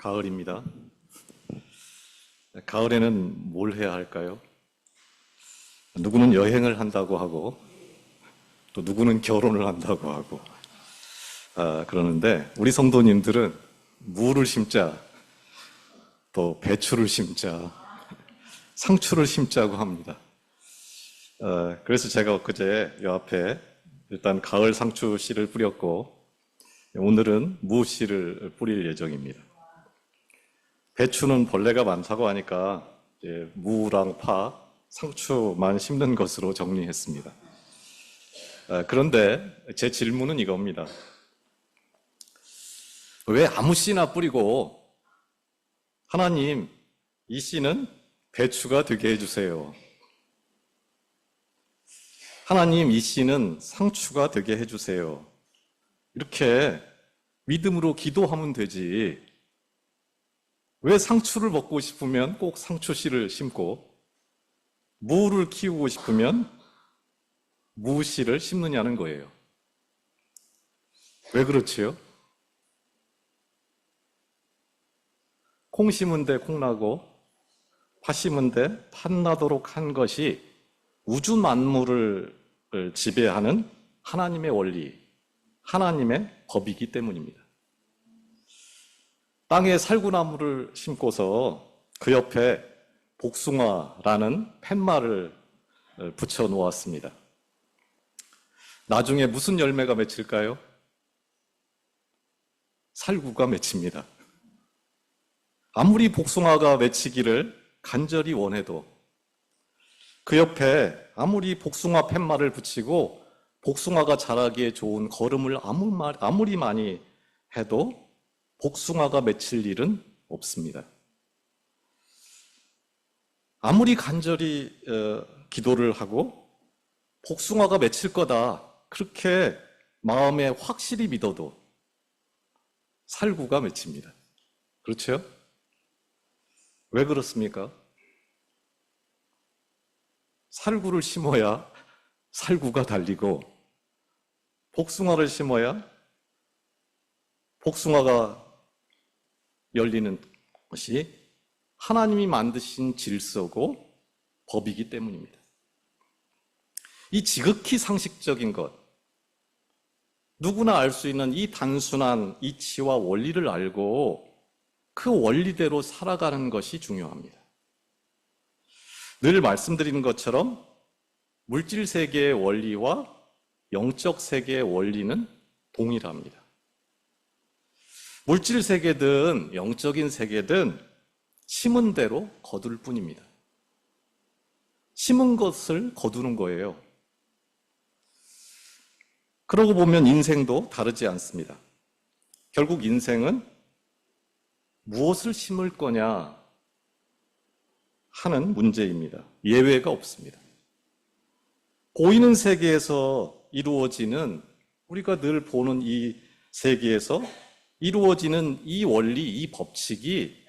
가을입니다. 가을에는 뭘 해야 할까요? 누구는 여행을 한다고 하고, 또 누구는 결혼을 한다고 하고, 그러는데, 우리 성도님들은 무를 심자, 또 배추를 심자, 상추를 심자고 합니다. 그래서 제가 엊그제 이 앞에 일단 가을 상추 씨를 뿌렸고, 오늘은 무 씨를 뿌릴 예정입니다. 배추는 벌레가 많다고 하니까 이제 무랑 파, 상추만 심는 것으로 정리했습니다. 그런데 제 질문은 이겁니다. 왜 아무 씨나 뿌리고 하나님, 이 씨는 배추가 되게 해주세요. 하나님, 이 씨는 상추가 되게 해주세요. 이렇게 믿음으로 기도하면 되지. 왜 상추를 먹고 싶으면 꼭 상추 씨를 심고 무를 키우고 싶으면 무 씨를 심느냐는 거예요. 왜 그렇지요? 콩 심은데 콩 나고 팥 심은데 팥 나도록 한 것이 우주 만물을 지배하는 하나님의 원리, 하나님의 법이기 때문입니다. 땅에 살구나무를 심고서 그 옆에 복숭아라는 팻말을 붙여 놓았습니다. 나중에 무슨 열매가 맺힐까요? 살구가 맺힙니다. 아무리 복숭아가 맺히기를 간절히 원해도 그 옆에 아무리 복숭아 팻말을 붙이고 복숭아가 자라기에 좋은 거름을 아무리 많이 해도 복숭아가 맺힐 일은 없습니다. 아무리 간절히 기도를 하고 복숭아가 맺힐 거다 그렇게 마음에 확실히 믿어도 살구가 맺힙니다. 그렇죠? 왜 그렇습니까? 살구를 심어야 살구가 달리고 복숭아를 심어야 복숭아가 열리는 것이 하나님이 만드신 질서고 법이기 때문입니다. 이 지극히 상식적인 것, 누구나 알 수 있는 이 단순한 이치와 원리를 알고 그 원리대로 살아가는 것이 중요합니다. 늘 말씀드리는 것처럼 물질 세계의 원리와 영적 세계의 원리는 동일합니다. 물질 세계든 영적인 세계든 심은 대로 거둘 뿐입니다. 심은 것을 거두는 거예요. 그러고 보면 인생도 다르지 않습니다. 결국 인생은 무엇을 심을 거냐 하는 문제입니다. 예외가 없습니다. 보이는 세계에서 이루어지는, 우리가 늘 보는 이 세계에서 이루어지는 이 원리, 이 법칙이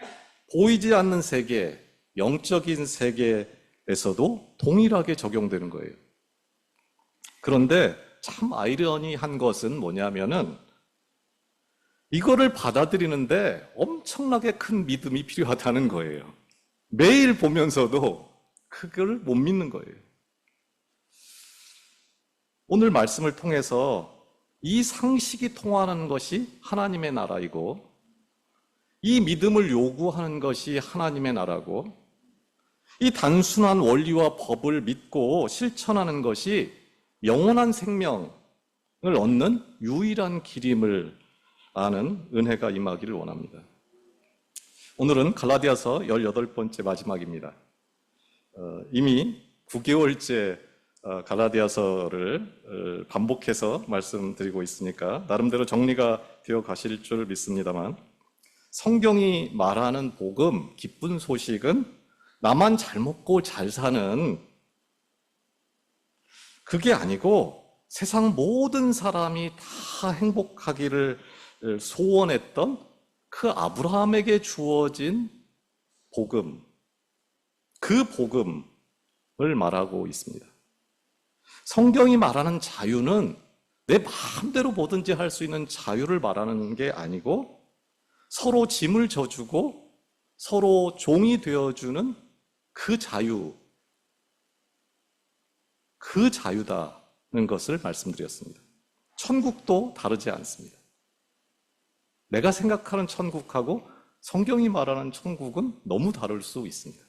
보이지 않는 세계, 영적인 세계에서도 동일하게 적용되는 거예요. 그런데 참 아이러니한 것은 뭐냐면은 이거를 받아들이는데 엄청나게 큰 믿음이 필요하다는 거예요. 매일 보면서도 그걸 못 믿는 거예요. 오늘 말씀을 통해서 이 상식이 통하는 것이 하나님의 나라이고 이 믿음을 요구하는 것이 하나님의 나라고 이 단순한 원리와 법을 믿고 실천하는 것이 영원한 생명을 얻는 유일한 길임을 아는 은혜가 임하기를 원합니다. 오늘은 갈라디아서 18번째 마지막입니다. 이미 9개월째 갈라디아서를 반복해서 말씀드리고 있으니까 나름대로 정리가 되어 가실 줄 믿습니다만 성경이 말하는 복음, 기쁜 소식은 나만 잘 먹고 잘 사는 그게 아니고 세상 모든 사람이 다 행복하기를 소원했던 그 아브라함에게 주어진 복음, 그 복음을 말하고 있습니다. 성경이 말하는 자유는 내 마음대로 뭐든지 할 수 있는 자유를 말하는 게 아니고 서로 짐을 져주고 서로 종이 되어주는 그 자유, 그 자유다는 것을 말씀드렸습니다. 천국도 다르지 않습니다. 내가 생각하는 천국하고 성경이 말하는 천국은 너무 다를 수 있습니다.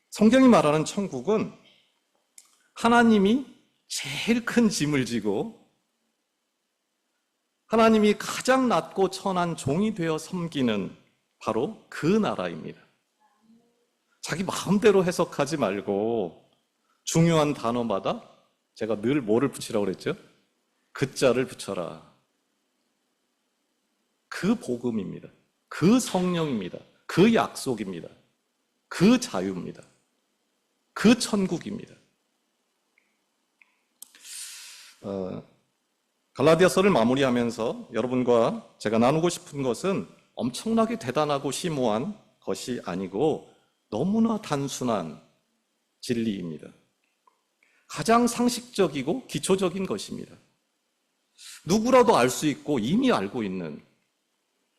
성경이 말하는 천국은 하나님이 제일 큰 짐을 지고 하나님이 가장 낮고 천한 종이 되어 섬기는 바로 그 나라입니다. 자기 마음대로 해석하지 말고 중요한 단어마다 제가 늘 뭐를 붙이라고 그랬죠? 그 자를 붙여라. 그 복음입니다. 그 성령입니다. 그 약속입니다. 그 자유입니다. 그 천국입니다. 갈라디아서를 마무리하면서 여러분과 제가 나누고 싶은 것은 엄청나게 대단하고 심오한 것이 아니고 너무나 단순한 진리입니다. 가장 상식적이고 기초적인 것입니다. 누구라도 알 수 있고 이미 알고 있는,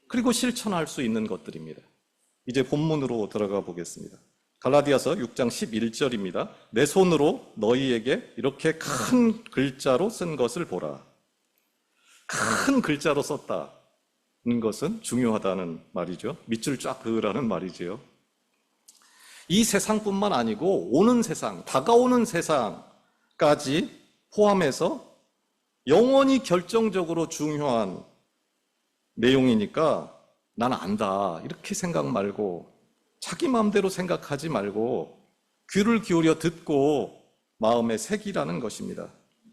그리고 실천할 수 있는 것들입니다. 이제 본문으로 들어가 보겠습니다. 갈라디아서 6장 11절입니다. 내 손으로 너희에게 이렇게 큰 글자로 쓴 것을 보라. 큰 글자로 썼다는 것은 중요하다는 말이죠. 밑줄 쫙 그으라는 말이지요. 이 세상뿐만 아니고 오는 세상, 다가오는 세상까지 포함해서 영원히 결정적으로 중요한 내용이니까 난 안다 이렇게 생각 말고, 자기 마음대로 생각하지 말고 귀를 기울여 듣고 마음에 새기라는 것입니다.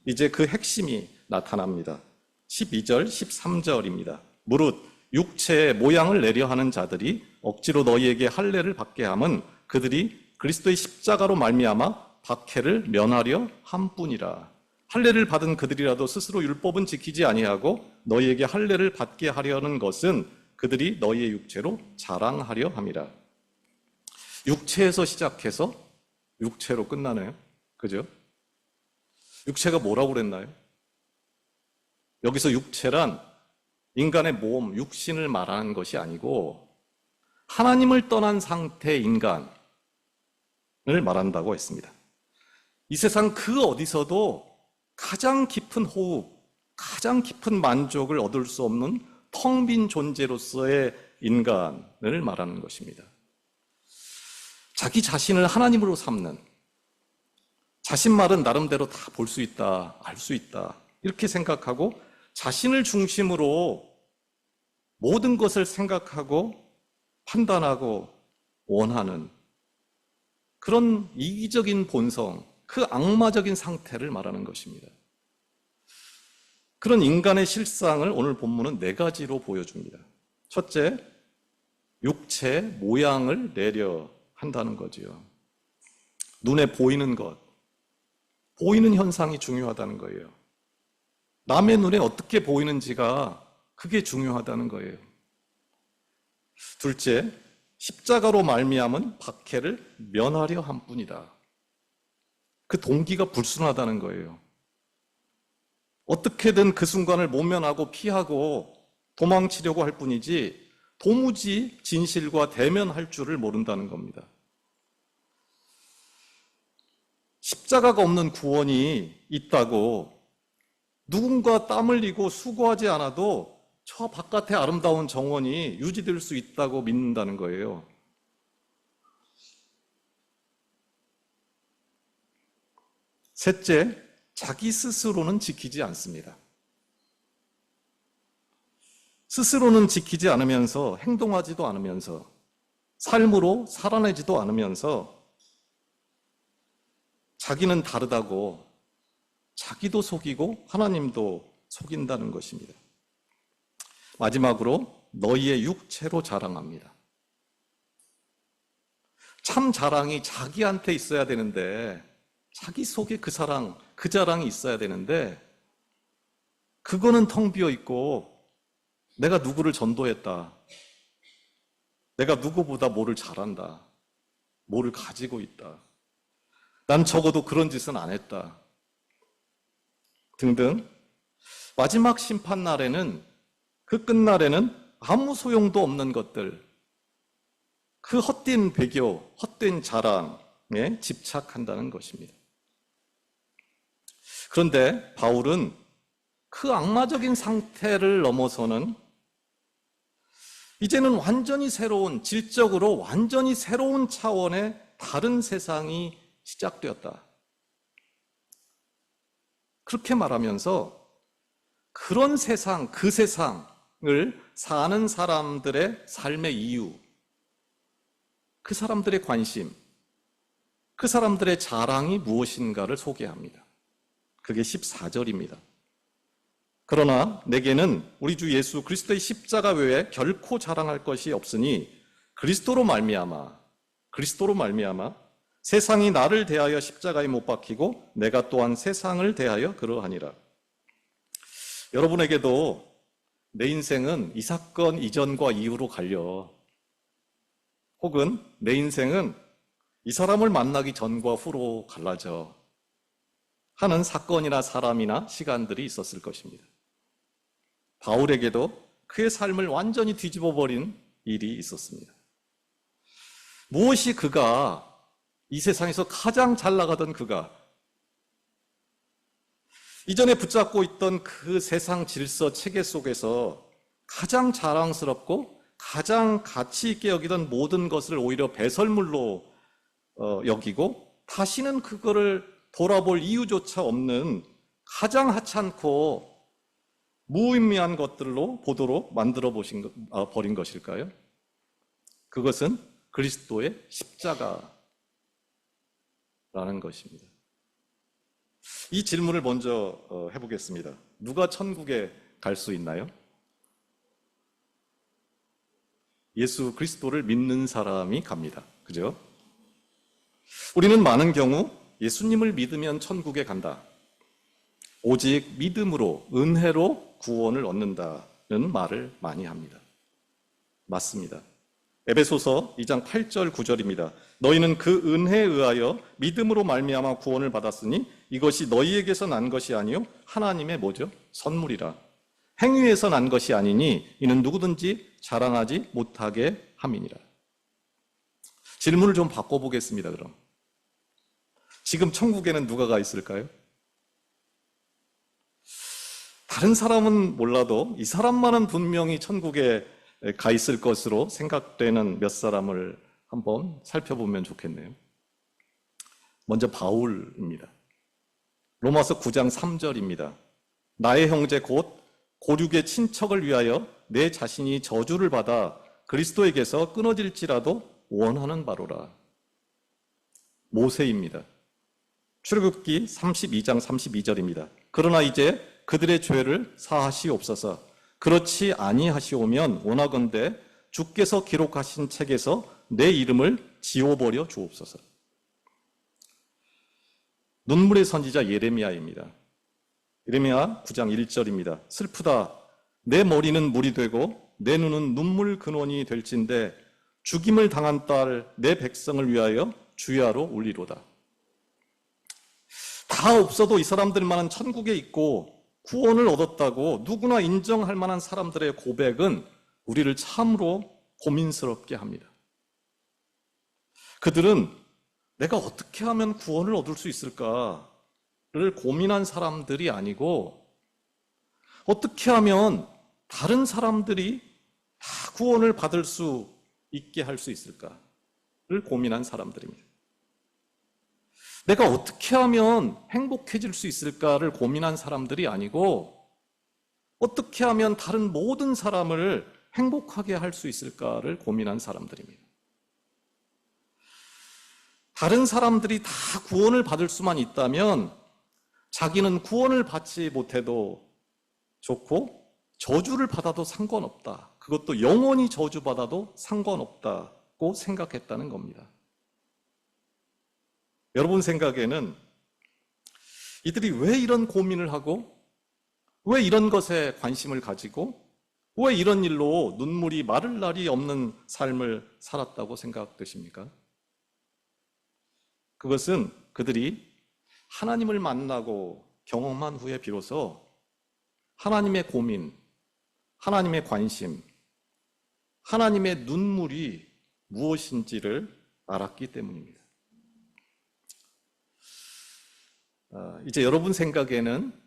이제 그 핵심이 나타납니다. 12절, 13절입니다. 무릇 육체의 모양을 내려 하는 자들이 억지로 너희에게 할례를 받게 함은 그들이 그리스도의 십자가로 말미암아 박해를 면하려 함뿐이라. 할례를 받은 그들이라도 스스로 율법은 지키지 아니하고 너희에게 할례를 받게 하려는 것은 그들이 너희의 육체로 자랑하려 함이라. 육체에서 시작해서 육체로 끝나네요. 그죠? 육체가 뭐라고 그랬나요? 여기서 육체란 인간의 몸, 육신을 말하는 것이 아니고 하나님을 떠난 상태의 인간을 말한다고 했습니다. 이 세상 그 어디서도 가장 깊은 호흡, 가장 깊은 만족을 얻을 수 없는 텅 빈 존재로서의 인간을 말하는 것입니다. 자기 자신을 하나님으로 삼는, 자신 말은 나름대로 다 볼 수 있다, 알 수 있다 이렇게 생각하고 자신을 중심으로 모든 것을 생각하고 판단하고 원하는 그런 이기적인 본성, 그 악마적인 상태를 말하는 것입니다. 그런 인간의 실상을 오늘 본문은 4가지로 보여줍니다. 첫째, 육체의 모양을 내려 한다는 거지요. 눈에 보이는 것, 보이는 현상이 중요하다는 거예요. 남의 눈에 어떻게 보이는지가 그게 중요하다는 거예요. 둘째, 십자가로 말미암은 박해를 면하려 함뿐이다. 그 동기가 불순하다는 거예요. 어떻게든 그 순간을 모면하고 피하고 도망치려고 할 뿐이지 도무지 진실과 대면할 줄을 모른다는 겁니다. 십자가가 없는 구원이 있다고 누군가 땀 흘리고 수고하지 않아도 저 바깥의 아름다운 정원이 유지될 수 있다고 믿는다는 거예요. 셋째, 자기 스스로는 지키지 않습니다. 스스로는 지키지 않으면서 행동하지도 않으면서 삶으로 살아내지도 않으면서 자기는 다르다고 자기도 속이고 하나님도 속인다는 것입니다. 마지막으로 너희의 육체로 자랑합니다. 참 자랑이 자기한테 있어야 되는데, 자기 속에 그 사랑, 그 자랑이 있어야 되는데 그거는 텅 비어 있고 내가 누구를 전도했다, 내가 누구보다 뭐를 잘한다, 뭐를 가지고 있다, 난 적어도 그런 짓은 안 했다 등등. 마지막 심판 날에는 그 끝날에는 아무 소용도 없는 것들, 그 헛된 배교, 헛된 자랑에 집착한다는 것입니다. 그런데 바울은 그 악마적인 상태를 넘어서는 이제는 완전히 새로운, 질적으로 완전히 새로운 차원의 다른 세상이 시작되었다. 그렇게 말하면서 그런 세상, 그 세상을 사는 사람들의 삶의 이유, 그 사람들의 관심, 그 사람들의 자랑이 무엇인가를 소개합니다. 그게 14절입니다. 그러나 내게는 우리 주 예수 그리스도의 십자가 외에 결코 자랑할 것이 없으니 그리스도로 말미암아 세상이 나를 대하여 십자가에 못 박히고 내가 또한 세상을 대하여 그러하니라. 여러분에게도 내 인생은 이 사건 이전과 이후로 갈려. 혹은 내 인생은 이 사람을 만나기 전과 후로 갈라져 하는 사건이나 사람이나 시간들이 있었을 것입니다. 바울에게도 그의 삶을 완전히 뒤집어버린 일이 있었습니다. 무엇이 그가 이 세상에서 가장 잘 나가던 그가 이전에 붙잡고 있던 그 세상 질서 체계 속에서 가장 자랑스럽고 가장 가치 있게 여기던 모든 것을 오히려 배설물로 여기고 다시는 그거를 돌아볼 이유조차 없는 가장 하찮고 무의미한 것들로 보도록 만들어 버린 것일까요? 그것은 그리스도의 십자가라는 것입니다. 이 질문을 먼저 해보겠습니다. 누가 천국에 갈 수 있나요? 예수 그리스도를 믿는 사람이 갑니다. 그죠? 우리는 많은 경우 예수님을 믿으면 천국에 간다. 오직 믿음으로, 은혜로 구원을 얻는다는 말을 많이 합니다. 맞습니다. 에베소서 2장 8절 9절입니다. 너희는 그 은혜에 의하여 믿음으로 말미암아 구원을 받았으니 이것이 너희에게서 난 것이 아니요 하나님의 뭐죠? 선물이라. 행위에서 난 것이 아니니 이는 누구든지 자랑하지 못하게 함이니라. 질문을 좀 바꿔보겠습니다. 그럼 지금 천국에는 누가 가 있을까요? 다른 사람은 몰라도 이 사람만은 분명히 천국에 가 있을 것으로 생각되는 몇 사람을 한번 살펴보면 좋겠네요. 먼저 바울입니다. 로마서 9장 3절입니다. 나의 형제 곧 고륙의 친척을 위하여 내 자신이 저주를 받아 그리스도에게서 끊어질지라도 원하는 바로라. 모세입니다. 출애굽기 32장 32절입니다. 그러나 이제 그들의 죄를 사하시옵소서. 그렇지 아니하시오면 원하건대 주께서 기록하신 책에서 내 이름을 지워버려 주옵소서. 눈물의 선지자 예레미야입니다. 예레미야 9장 1절입니다. 슬프다. 내 머리는 물이 되고 내 눈은 눈물 근원이 될진대 죽임을 당한 딸 내 백성을 위하여 주야로 울리로다. 다 없어도 이 사람들만은 천국에 있고 구원을 얻었다고 누구나 인정할 만한 사람들의 고백은 우리를 참으로 고민스럽게 합니다. 그들은 내가 어떻게 하면 구원을 얻을 수 있을까를 고민한 사람들이 아니고 어떻게 하면 다른 사람들이 다 구원을 받을 수 있게 할 수 있을까를 고민한 사람들입니다. 내가 어떻게 하면 행복해질 수 있을까를 고민한 사람들이 아니고 어떻게 하면 다른 모든 사람을 행복하게 할 수 있을까를 고민한 사람들입니다. 다른 사람들이 다 구원을 받을 수만 있다면 자기는 구원을 받지 못해도 좋고 저주를 받아도 상관없다. 그것도 영원히 저주받아도 상관없다고 생각했다는 겁니다. 여러분 생각에는 이들이 왜 이런 고민을 하고 왜 이런 것에 관심을 가지고 왜 이런 일로 눈물이 마를 날이 없는 삶을 살았다고 생각되십니까? 그것은 그들이 하나님을 만나고 경험한 후에 비로소 하나님의 고민, 하나님의 관심, 하나님의 눈물이 무엇인지를 알았기 때문입니다. 이제 여러분 생각에는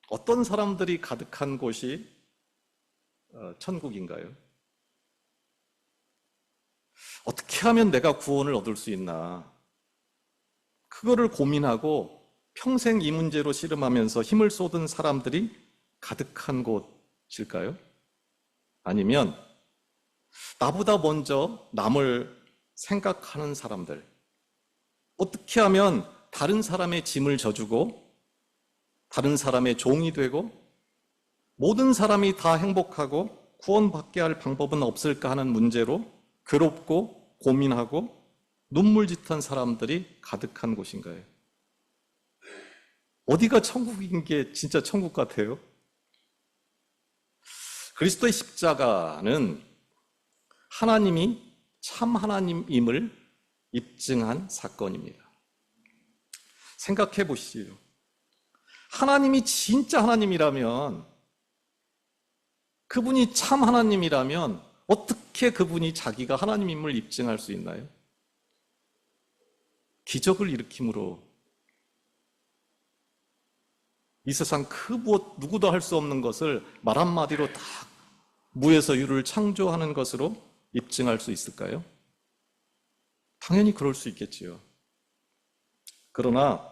어떤 사람들이 가득한 곳이 천국인가요? 어떻게 하면 내가 구원을 얻을 수 있나? 그거를 고민하고 평생 이 문제로 씨름하면서 힘을 쏟은 사람들이 가득한 곳일까요? 아니면 나보다 먼저 남을 생각하는 사람들, 어떻게 하면 다른 사람의 짐을 져주고 다른 사람의 종이 되고 모든 사람이 다 행복하고 구원받게 할 방법은 없을까 하는 문제로 괴롭고 고민하고 눈물 짓던 사람들이 가득한 곳인가요? 어디가 천국인 게 진짜 천국 같아요? 그리스도의 십자가는 하나님이 참 하나님임을 입증한 사건입니다. 생각해 보시죠. 하나님이 진짜 하나님이라면, 그분이 참 하나님이라면 어떻게 그분이 자기가 하나님임을 입증할 수 있나요? 기적을 일으킴으로, 이 세상 그 무엇 누구도 할 수 없는 것을 말 한마디로 딱 무에서 유를 창조하는 것으로 입증할 수 있을까요? 당연히 그럴 수 있겠지요. 그러나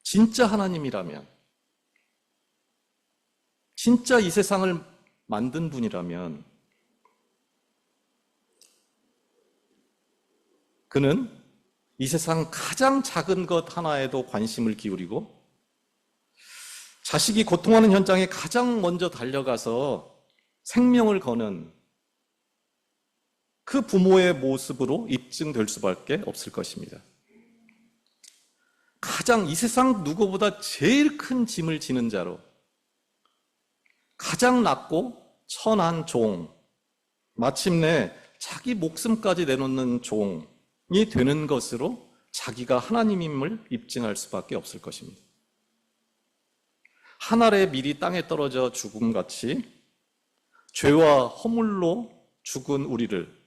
진짜 하나님이라면, 진짜 이 세상을 만든 분이라면 그는 이 세상 가장 작은 것 하나에도 관심을 기울이고 자식이 고통하는 현장에 가장 먼저 달려가서 생명을 거는 그 부모의 모습으로 입증될 수밖에 없을 것입니다. 가장 이 세상 누구보다 제일 큰 짐을 지는 자로, 가장 낮고 천한 종, 마침내 자기 목숨까지 내놓는 종이 되는 것으로 자기가 하나님임을 입증할 수밖에 없을 것입니다. 한 알의 밀이 땅에 떨어져 죽음같이 죄와 허물로 죽은 우리를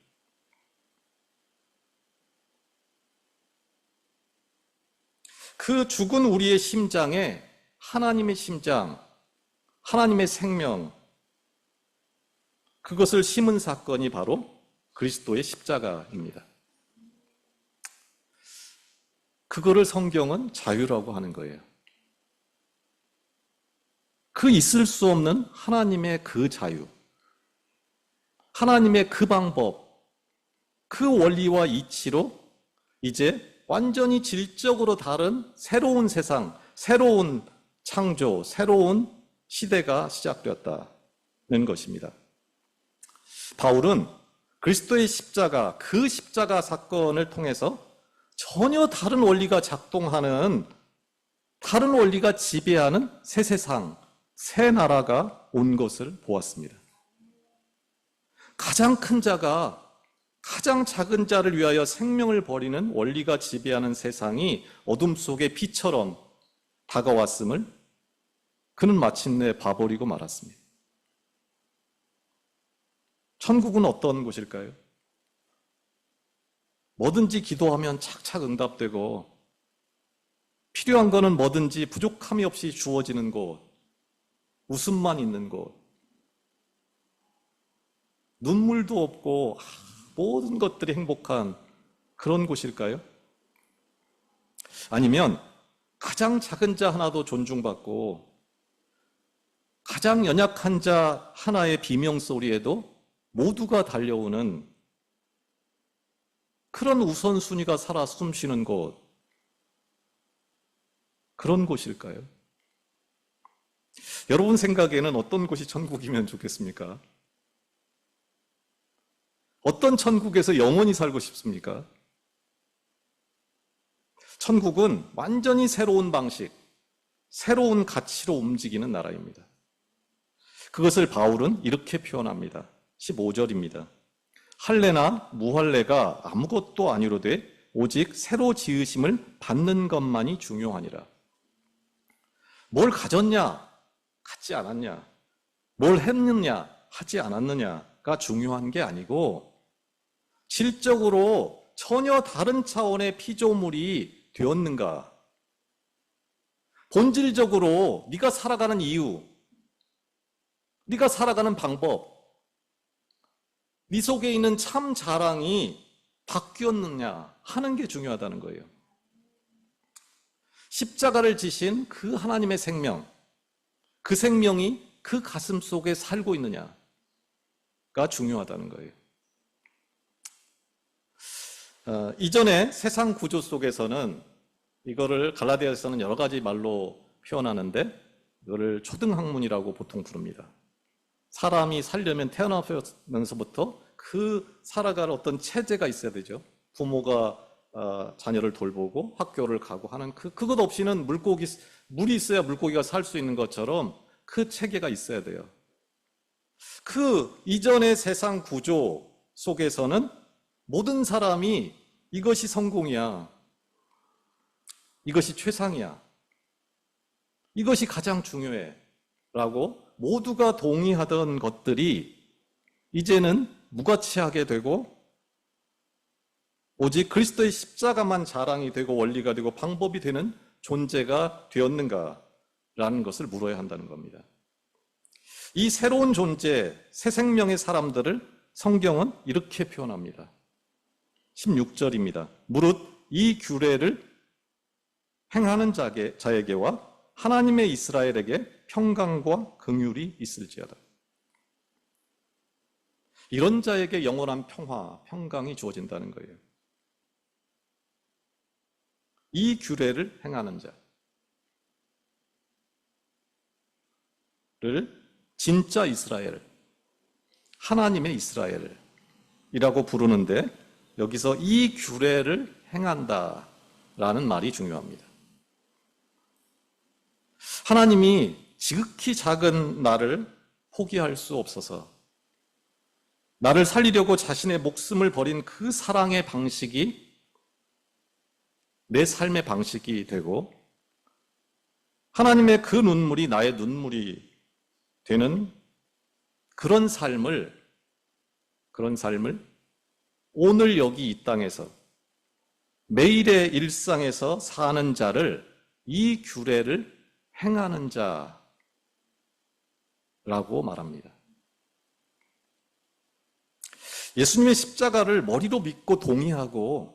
그 죽은 우리의 심장에 하나님의 심장, 하나님의 생명, 그것을 심은 사건이 바로 그리스도의 십자가입니다. 그거를 성경은 자유라고 하는 거예요. 그 있을 수 없는 하나님의 그 자유, 하나님의 그 방법, 그 원리와 이치로 이제 완전히 질적으로 다른 새로운 세상, 새로운 창조, 새로운 시대가 시작되었다는 것입니다. 바울은 그리스도의 십자가, 그 십자가 사건을 통해서 전혀 다른 원리가 작동하는, 다른 원리가 지배하는 새 세상, 새 나라가 온 것을 보았습니다. 가장 큰 자가 가장 작은 자를 위하여 생명을 버리는 원리가 지배하는 세상이 어둠 속의 피처럼 다가왔음을 그는 마침내 봐버리고 말았습니다. 천국은 어떤 곳일까요? 뭐든지 기도하면 착착 응답되고 필요한 거는 뭐든지 부족함이 없이 주어지는 곳, 웃음만 있는 곳, 눈물도 없고 모든 것들이 행복한 그런 곳일까요? 아니면 가장 작은 자 하나도 존중받고 가장 연약한 자 하나의 비명소리에도 모두가 달려오는 그런 우선순위가 살아 숨쉬는 곳, 그런 곳일까요? 여러분 생각에는 어떤 곳이 천국이면 좋겠습니까? 어떤 천국에서 영원히 살고 싶습니까? 천국은 완전히 새로운 방식, 새로운 가치로 움직이는 나라입니다. 그것을 바울은 이렇게 표현합니다. 15절입니다. 할례나 무할례가 아무것도 아니로되 오직 새로 지으심을 받는 것만이 중요하니라. 뭘 가졌냐? 갖지 않았냐? 뭘 했느냐, 하지 않았느냐가 중요한 게 아니고 질적으로 전혀 다른 차원의 피조물이 되었는가? 본질적으로 네가 살아가는 이유, 네가 살아가는 방법, 네 속에 있는 참 자랑이 바뀌었느냐 하는 게 중요하다는 거예요. 십자가를 지신 그 하나님의 생명, 그 생명이 그 가슴 속에 살고 있느냐가 중요하다는 거예요. 이전에 세상 구조 속에서는 이거를 갈라디아에서는 여러 가지 말로 표현하는데 이거를 초등학문이라고 보통 부릅니다. 사람이 살려면 태어나면서부터 그 살아갈 어떤 체제가 있어야 되죠. 부모가 자녀를 돌보고 학교를 가고 하는 그것 없이는 물이 있어야 물고기가 살 수 있는 것처럼 그 체계가 있어야 돼요. 그 이전의 세상 구조 속에서는 모든 사람이 이것이 성공이야, 이것이 최상이야, 이것이 가장 중요해 라고 모두가 동의하던 것들이 이제는 무가치하게 되고 오직 그리스도의 십자가만 자랑이 되고 원리가 되고 방법이 되는 존재가 되었는가라는 것을 물어야 한다는 겁니다. 이 새로운 존재, 새 생명의 사람들을 성경은 이렇게 표현합니다. 16절입니다. 무릇 이 규례를 행하는 자에게와 하나님의 이스라엘에게 평강과 긍휼이 있을지어다. 이런 자에게 영원한 평화, 평강이 주어진다는 거예요. 이 규례를 행하는 자를 진짜 이스라엘, 하나님의 이스라엘이라고 부르는데 여기서 이 규례를 행한다라는 말이 중요합니다. 하나님이 지극히 작은 나를 포기할 수 없어서 나를 살리려고 자신의 목숨을 버린 그 사랑의 방식이 내 삶의 방식이 되고 하나님의 그 눈물이 나의 눈물이 되는 그런 삶을 오늘 여기 이 땅에서 매일의 일상에서 사는 자를 이 규례를 행하는 자라고 말합니다. 예수님의 십자가를 머리로 믿고 동의하고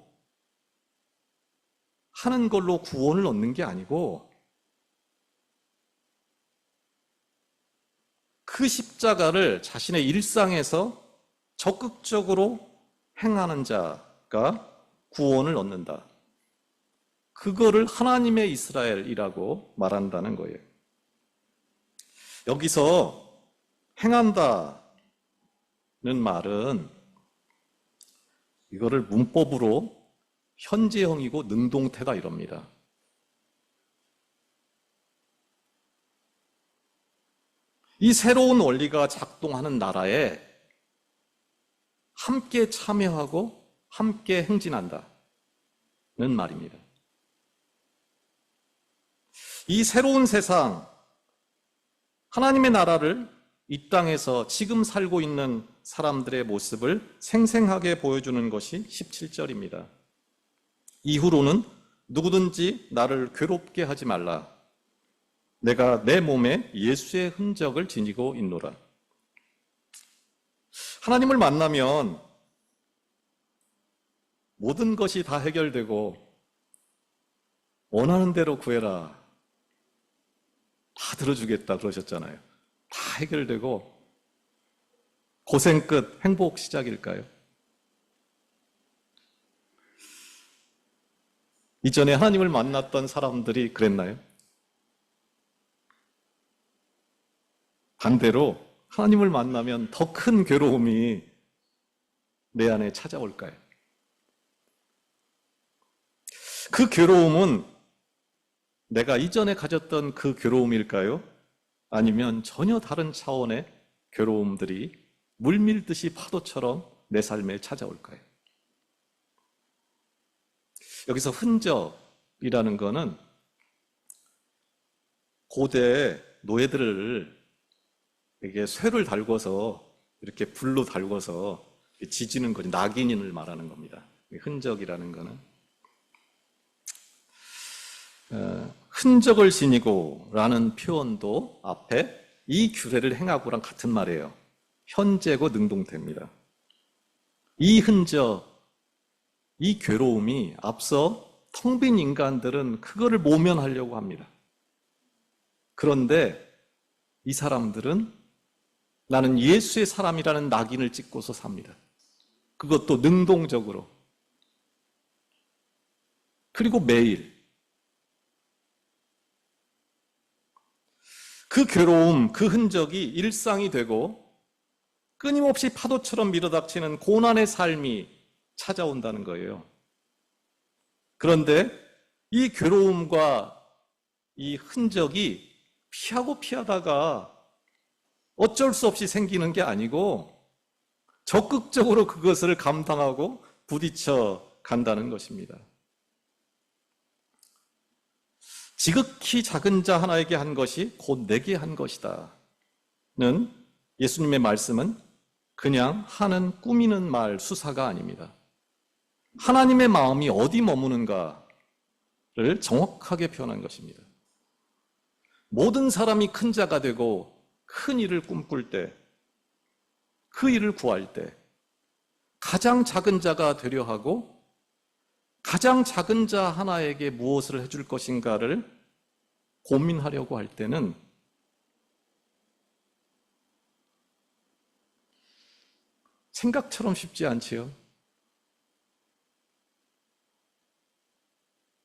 하는 걸로 구원을 얻는 게 아니고 그 십자가를 자신의 일상에서 적극적으로 행하는 자가 구원을 얻는다. 그거를 하나님의 이스라엘이라고 말한다는 거예요. 여기서 행한다는 말은 이거를 문법으로 현재형이고 능동태다 이럽니다. 이 새로운 원리가 작동하는 나라에 함께 참여하고 함께 행진한다는 말입니다. 이 새로운 세상, 하나님의 나라를 이 땅에서 지금 살고 있는 사람들의 모습을 생생하게 보여주는 것이 17절입니다. 이후로는 누구든지 나를 괴롭게 하지 말라. 내가 내 몸에 예수의 흔적을 지니고 있노라. 하나님을 만나면 모든 것이 다 해결되고 원하는 대로 구해라. 다 들어주겠다 그러셨잖아요. 다 해결되고 고생 끝 행복 시작일까요? 이전에 하나님을 만났던 사람들이 그랬나요? 반대로 하나님을 만나면 더 큰 괴로움이 내 안에 찾아올까요? 그 괴로움은 내가 이전에 가졌던 그 괴로움일까요? 아니면 전혀 다른 차원의 괴로움들이 물밀듯이 파도처럼 내 삶에 찾아올까요? 여기서 흔적이라는 거는 고대 노예들을 이게 쇠를 달궈서 이렇게 불로 달궈서 지지는 거지, 낙인을 말하는 겁니다. 흔적이라는 거는 흔적을 지니고 라는 표현도 앞에 이 규례를 행하고랑 같은 말이에요. 현재고 능동태입니다. 이 흔적, 이 괴로움이 앞서 텅 빈 인간들은 그거를 모면하려고 합니다. 그런데 이 사람들은 나는 예수의 사람이라는 낙인을 찍고서 삽니다. 그것도 능동적으로. 그리고 매일. 그 괴로움, 그 흔적이 일상이 되고 끊임없이 파도처럼 밀어닥치는 고난의 삶이 찾아온다는 거예요. 그런데 이 괴로움과 이 흔적이 피하고 피하다가 어쩔 수 없이 생기는 게 아니고 적극적으로 그것을 감당하고 부딪혀 간다는 것입니다. 지극히 작은 자 하나에게 한 것이 곧 내게 한 것이다 는 예수님의 말씀은 그냥 하는 꾸미는 말 수사가 아닙니다. 하나님의 마음이 어디 머무는가를 정확하게 표현한 것입니다. 모든 사람이 큰 자가 되고 큰 일을 꿈꿀 때, 그 일을 구할 때 가장 작은 자가 되려 하고 가장 작은 자 하나에게 무엇을 해줄 것인가를 고민하려고 할 때는 생각처럼 쉽지 않지요.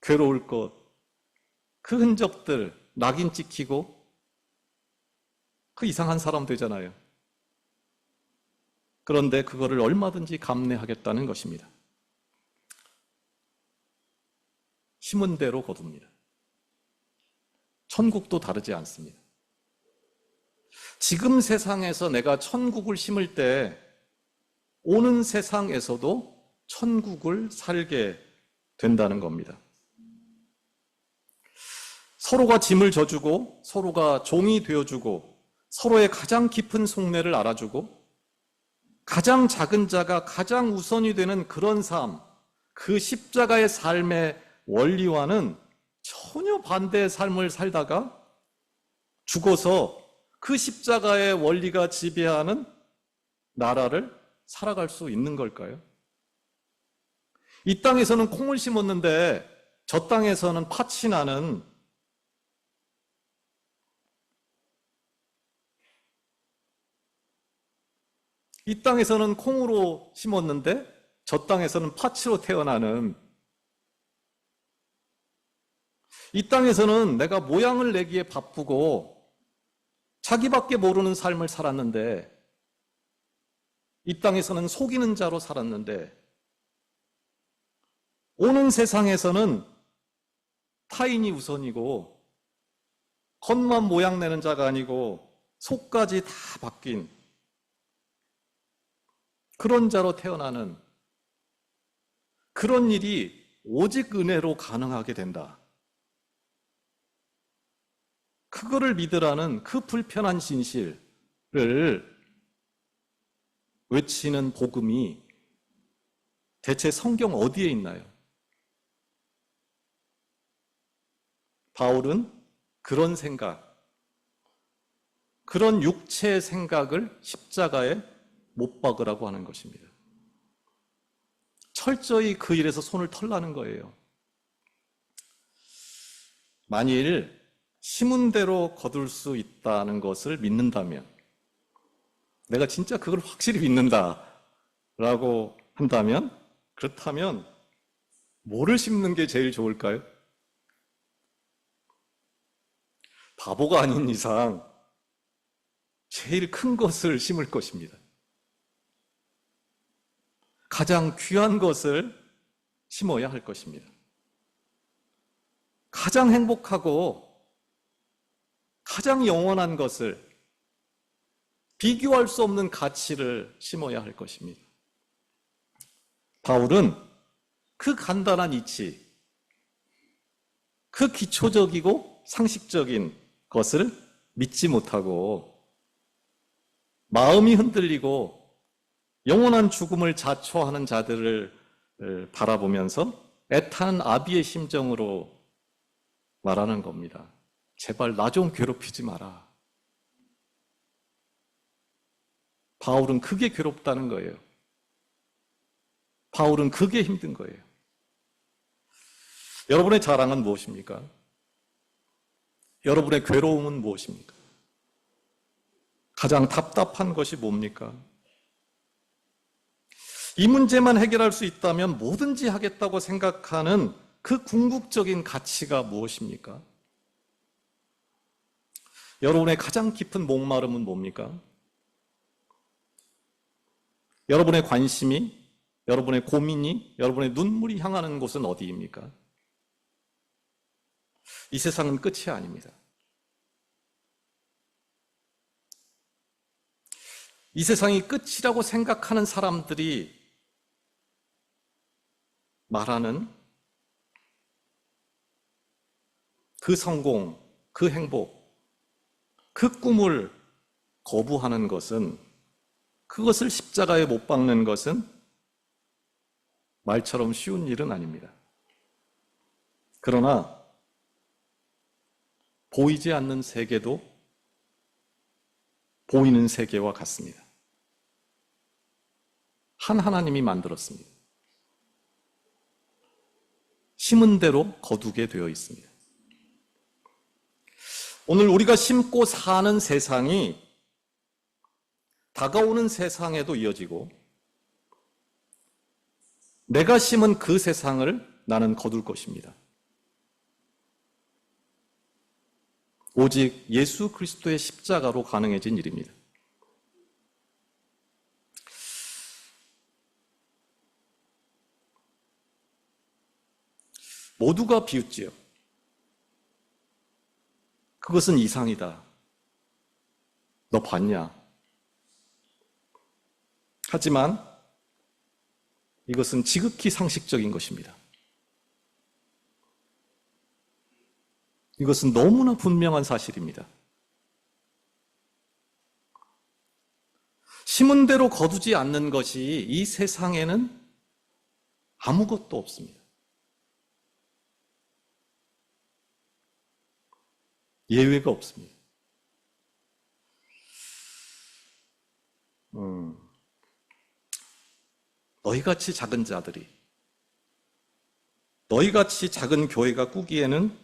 괴로울 것, 그 흔적들 낙인 찍히고 그 이상한 사람 되잖아요. 그런데 그거를 얼마든지 감내하겠다는 것입니다. 심은 대로 거둡니다. 천국도 다르지 않습니다. 지금 세상에서 내가 천국을 심을 때 오는 세상에서도 천국을 살게 된다는 겁니다. 서로가 짐을 져주고 서로가 종이 되어주고 서로의 가장 깊은 속내를 알아주고 가장 작은 자가 가장 우선이 되는 그런 삶, 그 십자가의 삶의 원리와는 전혀 반대의 삶을 살다가 죽어서 그 십자가의 원리가 지배하는 나라를 살아갈 수 있는 걸까요? 이 땅에서는 콩을 심었는데 저 땅에서는 팥이 나는 이 땅에서는 콩으로 심었는데 저 땅에서는 팥으로 태어나는 이 땅에서는 내가 모양을 내기에 바쁘고 자기밖에 모르는 삶을 살았는데 이 땅에서는 속이는 자로 살았는데 오는 세상에서는 타인이 우선이고 겉만 모양 내는 자가 아니고 속까지 다 바뀐 그런 자로 태어나는 그런 일이 오직 은혜로 가능하게 된다. 그거를 믿으라는 그 불편한 진실을 외치는 복음이 대체 성경 어디에 있나요? 바울은 그런 생각, 그런 육체의 생각을 십자가에 못 박으라고 하는 것입니다. 철저히 그 일에서 손을 털라는 거예요. 만일 심은 대로 거둘 수 있다는 것을 믿는다면, 내가 진짜 그걸 확실히 믿는다라고 한다면, 그렇다면 뭐를 심는 게 제일 좋을까요? 바보가 아닌 이상 제일 큰 것을 심을 것입니다. 가장 귀한 것을 심어야 할 것입니다. 가장 행복하고 가장 영원한 것을, 비교할 수 없는 가치를 심어야 할 것입니다. 바울은 그 간단한 이치, 그 기초적이고 상식적인 것을 믿지 못하고 마음이 흔들리고 영원한 죽음을 자초하는 자들을 바라보면서 애타는 아비의 심정으로 말하는 겁니다. 제발 나 좀 괴롭히지 마라. 바울은 그게 괴롭다는 거예요. 바울은 그게 힘든 거예요. 여러분의 자랑은 무엇입니까? 여러분의 괴로움은 무엇입니까? 가장 답답한 것이 뭡니까? 이 문제만 해결할 수 있다면 뭐든지 하겠다고 생각하는 그 궁극적인 가치가 무엇입니까? 여러분의 가장 깊은 목마름은 뭡니까? 여러분의 관심이, 여러분의 고민이, 여러분의 눈물이 향하는 곳은 어디입니까? 이 세상은 끝이 아닙니다. 이 세상이 끝이라고 생각하는 사람들이 말하는 그 성공, 그 행복, 그 꿈을 거부하는 것은, 그것을 십자가에 못 박는 것은 말처럼 쉬운 일은 아닙니다. 그러나 보이지 않는 세계도 보이는 세계와 같습니다. 한 하나님이 만들었습니다. 심은 대로 거두게 되어 있습니다. 오늘 우리가 심고 사는 세상이 다가오는 세상에도 이어지고, 내가 심은 그 세상을 나는 거둘 것입니다. 오직 예수 그리스도의 십자가로 가능해진 일입니다. 모두가 비웃지요. 그것은 이상이다. 너 봤냐? 하지만 이것은 지극히 상식적인 것입니다. 이것은 너무나 분명한 사실입니다. 심은 대로 거두지 않는 것이 이 세상에는 아무것도 없습니다. 예외가 없습니다. 너희같이 작은 자들이, 너희같이 작은 교회가 꾸기에는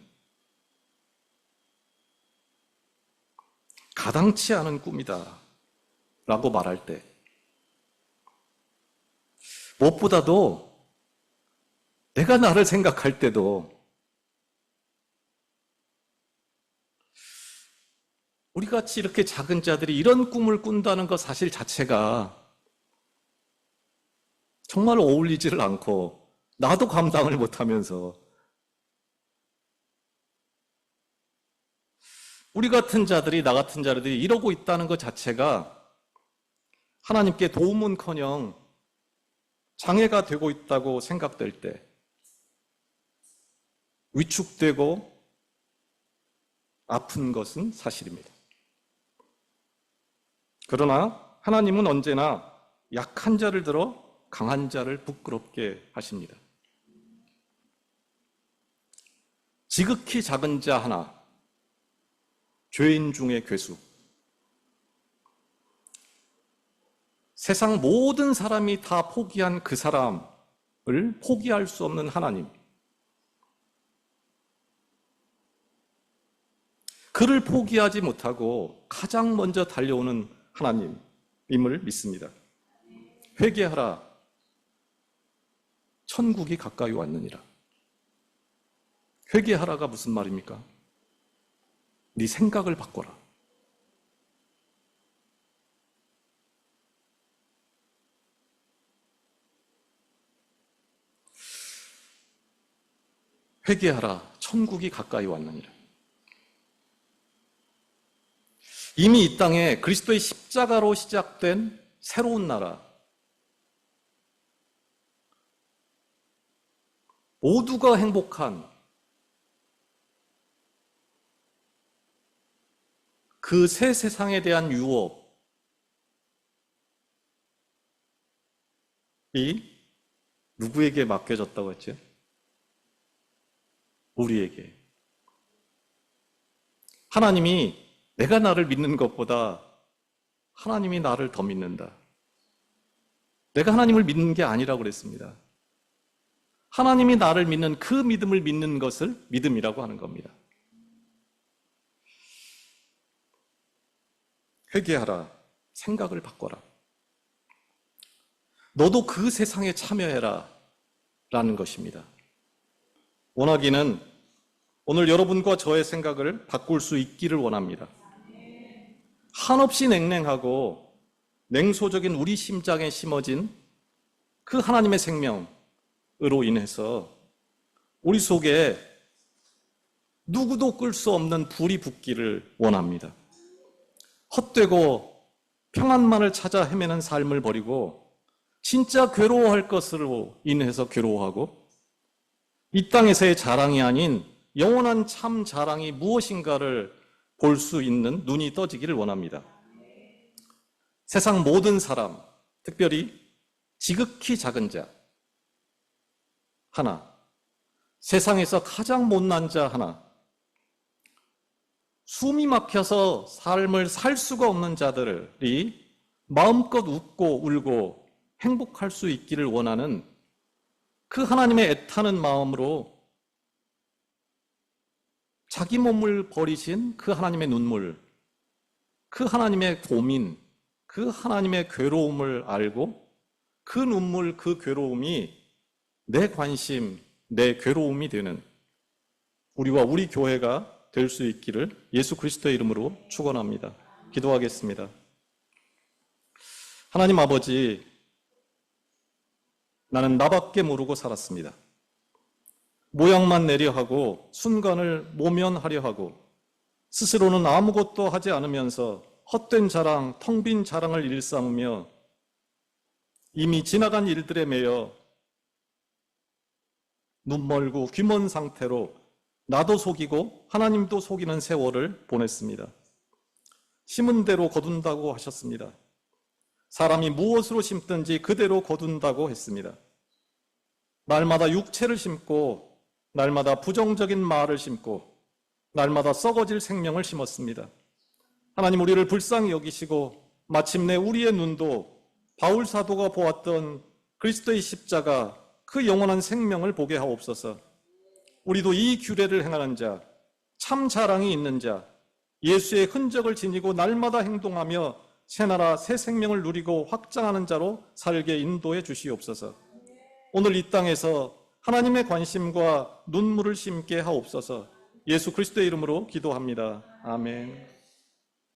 가당치 않은 꿈이다 라고 말할 때, 무엇보다도 내가 나를 생각할 때도 우리같이 이렇게 작은 자들이 이런 꿈을 꾼다는 것 사실 자체가 정말 어울리지를 않고, 나도 감당을 못하면서 우리 같은 자들이, 나 같은 자들이 이러고 있다는 것 자체가 하나님께 도움은커녕 장애가 되고 있다고 생각될 때 위축되고 아픈 것은 사실입니다. 그러나 하나님은 언제나 약한 자를 들어 강한 자를 부끄럽게 하십니다. 지극히 작은 자 하나, 죄인 중의 괴수, 세상 모든 사람이 다 포기한 그 사람을 포기할 수 없는 하나님, 그를 포기하지 못하고 가장 먼저 달려오는 하나님임을 믿습니다. 회개하라, 천국이 가까이 왔느니라. 회개하라가 무슨 말입니까? 네 생각을 바꿔라. 회개하라, 천국이 가까이 왔느니라. 이미 이 땅에 그리스도의 십자가로 시작된 새로운 나라, 모두가 행복한 그 새 세상에 대한 유업, 누구에게 맡겨졌다고 했죠? 우리에게. 하나님이 내가 나를 믿는 것보다 하나님이 나를 더 믿는다. 내가 하나님을 믿는 게 아니라고 그랬습니다. 하나님이 나를 믿는 그 믿음을 믿는 것을 믿음이라고 하는 겁니다. 회개하라. 생각을 바꿔라. 너도 그 세상에 참여해라. 라는 것입니다. 원하기는 오늘 여러분과 저의 생각을 바꿀 수 있기를 원합니다. 한없이 냉랭하고 냉소적인 우리 심장에 심어진 그 하나님의 생명으로 인해서 우리 속에 누구도 끌 수 없는 불이 붙기를 원합니다. 헛되고 평안만을 찾아 헤매는 삶을 버리고 진짜 괴로워할 것으로 인해서 괴로워하고 이 땅에서의 자랑이 아닌 영원한 참 자랑이 무엇인가를 볼 수 있는 눈이 떠지기를 원합니다. 세상 모든 사람, 특별히 지극히 작은 자 하나, 세상에서 가장 못난 자 하나, 숨이 막혀서 삶을 살 수가 없는 자들이 마음껏 웃고 울고 행복할 수 있기를 원하는 그 하나님의 애타는 마음으로 자기 몸을 버리신 그 하나님의 눈물, 그 하나님의 고민, 그 하나님의 괴로움을 알고 그 눈물, 그 괴로움이 내 관심, 내 괴로움이 되는 우리와 우리 교회가 될 수 있기를 예수 그리스도의 이름으로 축원합니다. 기도하겠습니다. 하나님 아버지, 나는 나밖에 모르고 살았습니다. 모양만 내려 하고 순간을 모면하려 하고 스스로는 아무것도 하지 않으면서 헛된 자랑, 텅 빈 자랑을 일삼으며 이미 지나간 일들에 매여 눈멀고 귀먼 상태로 나도 속이고 하나님도 속이는 세월을 보냈습니다. 심은 대로 거둔다고 하셨습니다. 사람이 무엇으로 심든지 그대로 거둔다고 했습니다. 날마다 육체를 심고 날마다 부정적인 말을 심고 날마다 썩어질 생명을 심었습니다. 하나님, 우리를 불쌍히 여기시고 마침내 우리의 눈도 바울 사도가 보았던 그리스도의 십자가 그 영원한 생명을 보게 하옵소서. 우리도 이 규례를 행하는 자, 참 자랑이 있는 자, 예수의 흔적을 지니고 날마다 행동하며 새나라 새 생명을 누리고 확장하는 자로 살게 인도해 주시옵소서. 오늘 이 땅에서 하나님의 관심과 눈물을 심게 하옵소서. 예수 그리스도의 이름으로 기도합니다. 아멘.